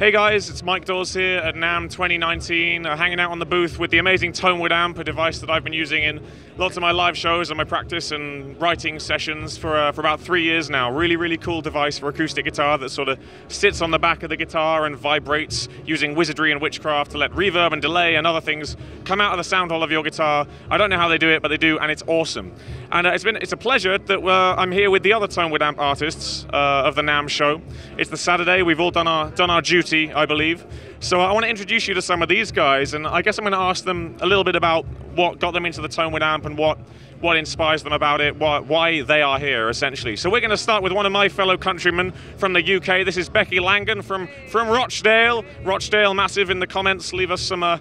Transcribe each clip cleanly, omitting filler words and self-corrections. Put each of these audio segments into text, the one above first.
Hey guys, it's Mike Dawes here at NAMM 2019, hanging out on the booth with the amazing ToneWoodAmp, a device that I've been using in lots of my live shows and my practice and writing sessions for about 3 years now. Really cool device for acoustic guitar that sort of sits on the back of the guitar and vibrates using wizardry and witchcraft to let reverb and delay and other things come out of the sound hole of your guitar. I don't know how they do it, but they do, and it's awesome. And it's a pleasure that I'm here with the other ToneWoodAmp artists of the NAMM show. It's the Saturday. We've all done our duty, I believe. So I want to introduce you to some of these guys, and I guess I'm going to ask them a little bit about what got them into the ToneWoodAmp and what inspires them about it, why they are here, essentially. So we're going to start with one of my fellow countrymen from the UK. This is Becky Langan from Rochdale. Rochdale, massive in the comments. Leave us some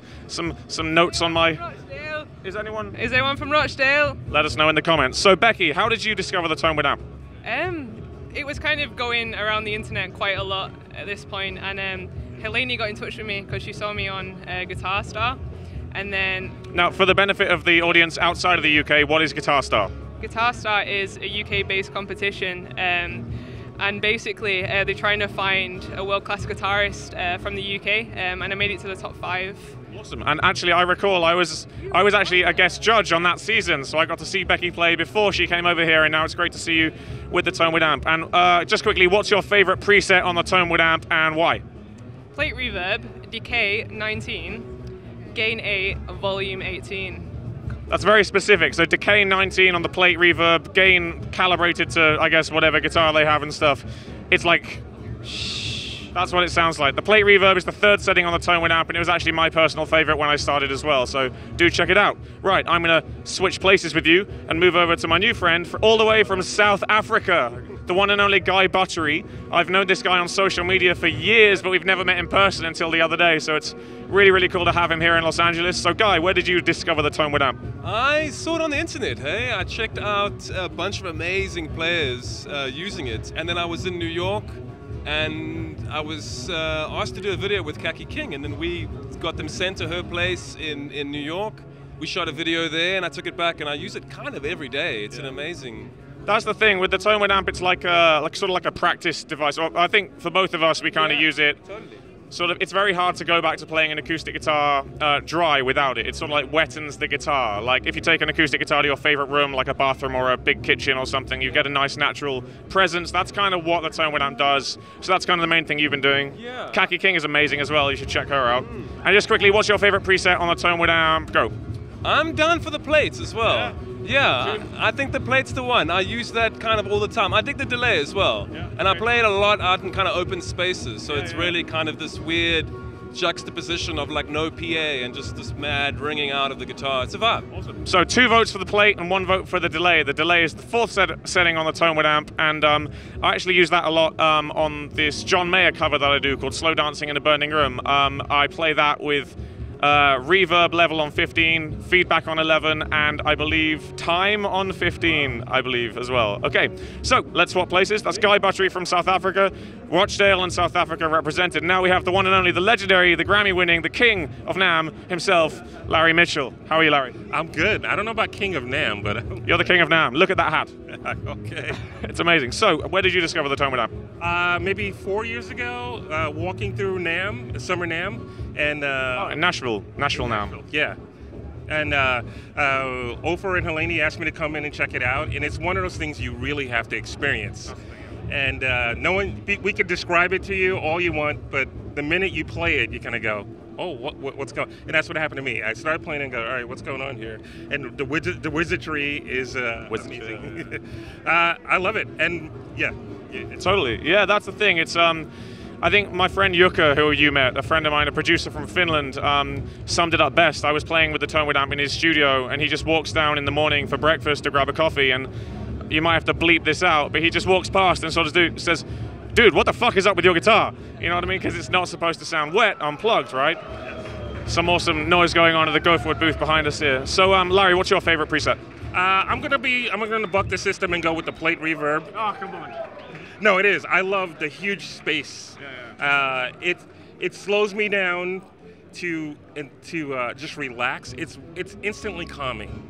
notes on my... Rochdale. Is anyone from Rochdale? Let us know in the comments. So Becky, how did you discover the ToneWoodAmp? It was kind of going around the internet quite a lot at this point, and Helene got in touch with me because she saw me on Guitar Star, and then... Now, for the benefit of the audience outside of the UK, what is Guitar Star? Guitar Star is a UK-based competition, and basically they're trying to find a world-class guitarist from the UK, and I made it to the top 5. Awesome. And actually, I recall I was actually a guest judge on that season, so I got to see Becky play before she came over here, and now it's great to see you with the ToneWoodAmp. And just quickly, what's your favorite preset on the ToneWoodAmp and why? Plate reverb, decay 19, gain 8, volume 18. That's very specific. So decay 19 on the plate reverb, gain calibrated to, I guess, whatever guitar they have and stuff. It's like, shh. That's what it sounds like. The plate reverb is the 3rd setting on the ToneWoodAmp, and it was actually my personal favorite when I started as well, so do check it out. Right, I'm going to switch places with you and move over to my new friend all the way from South Africa, the one and only Guy Buttery. I've known this guy on social media for years, but we've never met in person until the other day, so it's really cool to have him here in Los Angeles. So Guy, where did you discover the ToneWoodAmp? I saw it on the internet, hey? I checked out a bunch of amazing players using it, and then I was in New York, and I was asked to do a video with Becky King, and then we got them sent to her place in New York. We shot a video there, and I took it back, and I use it kind of every day. It's an amazing... That's the thing with the ToneWoodAmp. It's like sort of like a practice device. Well, I think for both of us, we kind of use it. Totally. Sort of, it's very hard to go back to playing an acoustic guitar dry without it. It sort of like wettens the guitar. Like if you take an acoustic guitar to your favorite room, like a bathroom or a big kitchen or something, you get a nice natural presence. That's kind of what the ToneWoodAmp does. So that's kind of the main thing you've been doing. Yeah. Becky King is amazing as well. You should check her out. And just quickly, what's your favorite preset on the ToneWoodAmp? Go. I'm down for the plates as well. Yeah, I think the plate's the one. I use that kind of all the time. I dig the delay as well. And I play it a lot out in kind of open spaces, so it's really kind of this weird juxtaposition of like no PA and just this mad ringing out of the guitar. It's a vibe. Awesome. So 2 votes for the plate and 1 vote for the delay. The delay is the 4th setting on the ToneWoodAmp, and I actually use that a lot on this John Mayer cover that I do called Slow Dancing in a Burning Room. I play that with reverb level on 15, feedback on 11, and I believe time on 15, I believe, as well. Okay, so let's swap places. That's Guy Buttery from South Africa, Rochdale and South Africa represented. Now we have the one and only, the legendary, the Grammy-winning, the king of NAMM himself, Larry Mitchell. How are you, Larry? I'm good. I don't know about king of NAMM, but... You're the king of NAMM. Look at that hat. Okay. It's amazing. So, where did you discover the ToneWoodAmp? Maybe 4 years ago, walking through NAMM, Summer NAMM, and... in Nashville NAMM. Yeah. And Ofer and Helene asked me to come in and check it out, and it's one of those things you really have to experience. And we could describe it to you all you want, but the minute you play it, you kind of go, oh, what's going on? And that's what happened to me. I started playing and go, all right, what's going on here? And the wizardry is amazing. I love it. And yeah. Totally. Yeah, that's the thing. It's I think my friend Jukka, who you met, a friend of mine, a producer from Finland, summed it up best. I was playing with the ToneWoodAmp in his studio, and he just walks down in the morning for breakfast to grab a coffee, and you might have to bleep this out, but he just walks past and sort of says, dude, what the fuck is up with your guitar? You know what I mean? Because it's not supposed to sound wet, unplugged, right? Some awesome noise going on at the GoForward booth behind us here. So, Larry, what's your favorite preset? I'm gonna buck the system and go with the plate reverb. Oh, come on. No, it is. I love the huge space. It slows me down to just relax. It's instantly calming.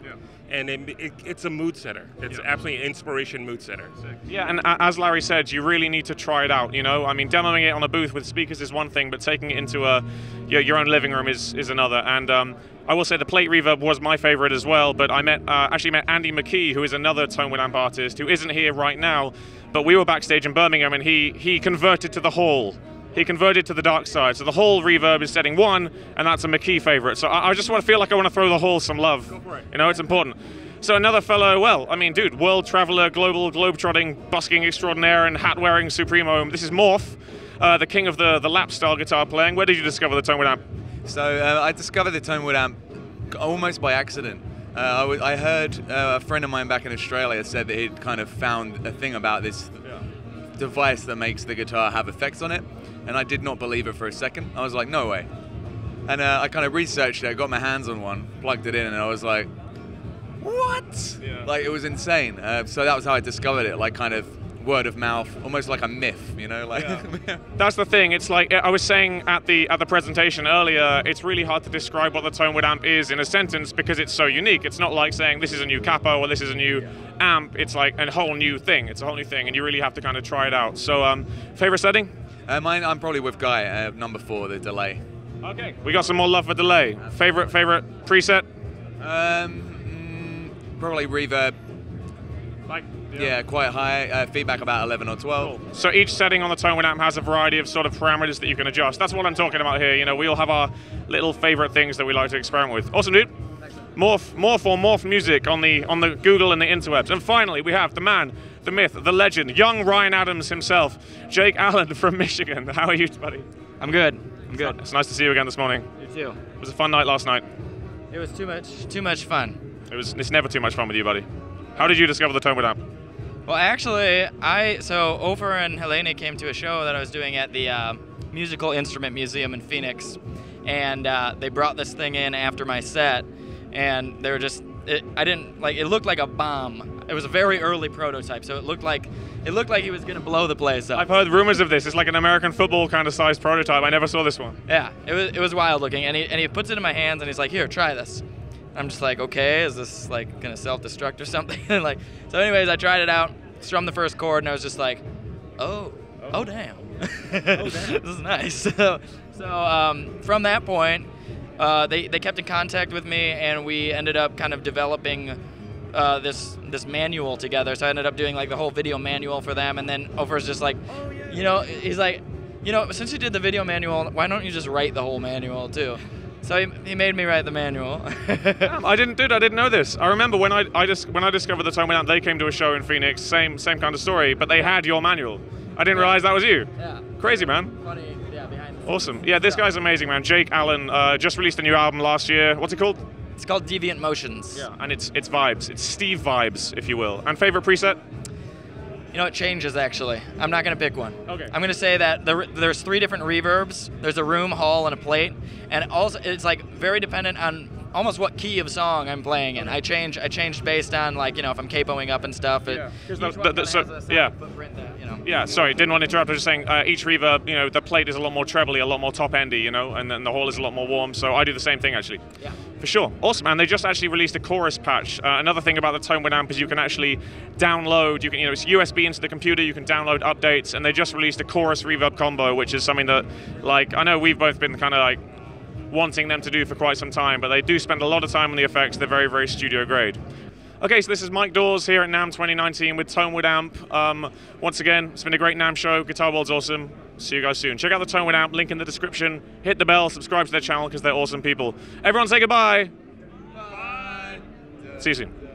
and it's a mood setter. It's absolutely an inspiration mood setter. Yeah, and as Larry said, you really need to try it out. You know, I mean, demoing it on a booth with speakers is one thing, but taking it into your own living room is another. And I will say the plate reverb was my favorite as well. But I actually met Andy McKee, who is another ToneWoodAmp artist who isn't here right now. But we were backstage in Birmingham, and he converted to the Hall. He converted to the dark side. So the Hall reverb is setting 1, and that's a McKee favorite. So I just want to feel like I want to throw the Hall some love. Go for it. You know, it's important. So another fellow, well, I mean, dude, world traveler, global globe-trotting, busking extraordinaire, and hat-wearing supremo. This is Morph, the king of the lap-style guitar playing. Where did you discover the ToneWoodAmp? So I discovered the ToneWoodAmp almost by accident. I heard a friend of mine back in Australia said that he'd kind of found a thing about this device that makes the guitar have effects on it. And I did not believe it for a second. I was like, no way. And I kind of researched it, got my hands on one, plugged it in, and I was like, what? Yeah. Like, it was insane. So that was how I discovered it, like kind of word of mouth, almost like a myth, you know? Like, yeah. That's the thing. It's like I was saying at the presentation earlier, it's really hard to describe what the ToneWoodAmp is in a sentence because it's so unique. It's not like saying this is a new capo or this is a new amp. It's like a whole new thing. It's a whole new thing, and you really have to kind of try it out. So, favorite setting? Mine, I'm probably with Guy, number 4, the delay. Okay, we got some more love for delay. Favorite preset? Probably reverb. Like, yeah, quite high. Feedback about 11 or 12. Cool. So each setting on the ToneWoodAmp has a variety of sort of parameters that you can adjust. That's what I'm talking about here. You know, we all have our little favorite things that we like to experiment with. Awesome, dude. Morph music on the Google and the interwebs. And finally, we have the man, the myth, the legend, young Ryan Adams himself, Jake Allen from Michigan. How are you, buddy? I'm good. I'm good. It's nice to see you again this morning. You too. It was a fun night last night. It was too much fun. It's never too much fun with you, buddy. How did you discover the ToneWoodAmp? Well, actually, so Ofer and Helene came to a show that I was doing at the Musical Instrument Museum in Phoenix, and they brought this thing in after my set, and they were just, it looked like a bomb. It was a very early prototype, so it looked like he was gonna blow the place up. I've heard rumors of this. It's like an American football kind of sized prototype. I never saw this one. Yeah, it was wild looking, and he puts it in my hands, and he's like, here, try this. I'm just like, okay, is this like gonna self-destruct or something? Like, so anyways, I tried it out, strummed the first chord, and I was just like, oh damn. This is nice. So from that point, they kept in contact with me, and we ended up kind of developing this manual together. So I ended up doing like the whole video manual for them, and then Ofer's just like, you know, he's like, you know, since you did the video manual, why don't you just write the whole manual too? So he made me write the manual. I didn't know this. I remember when I discovered the ToneWoodAmp, they came to a show in Phoenix, same kind of story, but they had your manual. I didn't realize that was you. Yeah. Crazy, man. Funny, yeah, behind the scenes. Awesome. Yeah, this guy's amazing, man. Jake Allen just released a new album last year. What's it called? It's called Deviant Motions. Yeah, and it's vibes. It's Steve vibes, if you will. And favorite preset? You know, it changes, actually. I'm not going to pick one. Okay. I'm going to say that there's 3 different reverbs. There's a room, hall, and a plate. And also, it's like very dependent on almost what key of song I'm playing in. I changed based on, like, you know, if I'm capoing up and stuff. Yeah, sorry, didn't want to interrupt. I was just saying each reverb, you know, the plate is a lot more trebly, a lot more top-endy, you know, and then the hall is a lot more warm. So I do the same thing, actually. Yeah. For sure. Awesome, man. They just actually released a chorus patch. Another thing about the ToneWoodAmp is you can actually download, you know, it's USB into the computer, you can download updates, and they just released a chorus reverb combo, which is something that, like, I know we've both been kind of like wanting them to do for quite some time, but they do spend a lot of time on the effects. They're very, very studio grade. Okay, so this is Mike Dawes here at NAMM 2019 with ToneWoodAmp. Once again, it's been a great NAMM show. Guitar World's awesome. See you guys soon. Check out the ToneWoodAmp, link in the description. Hit the bell, subscribe to their channel because they're awesome people. Everyone say goodbye. Bye. See you soon.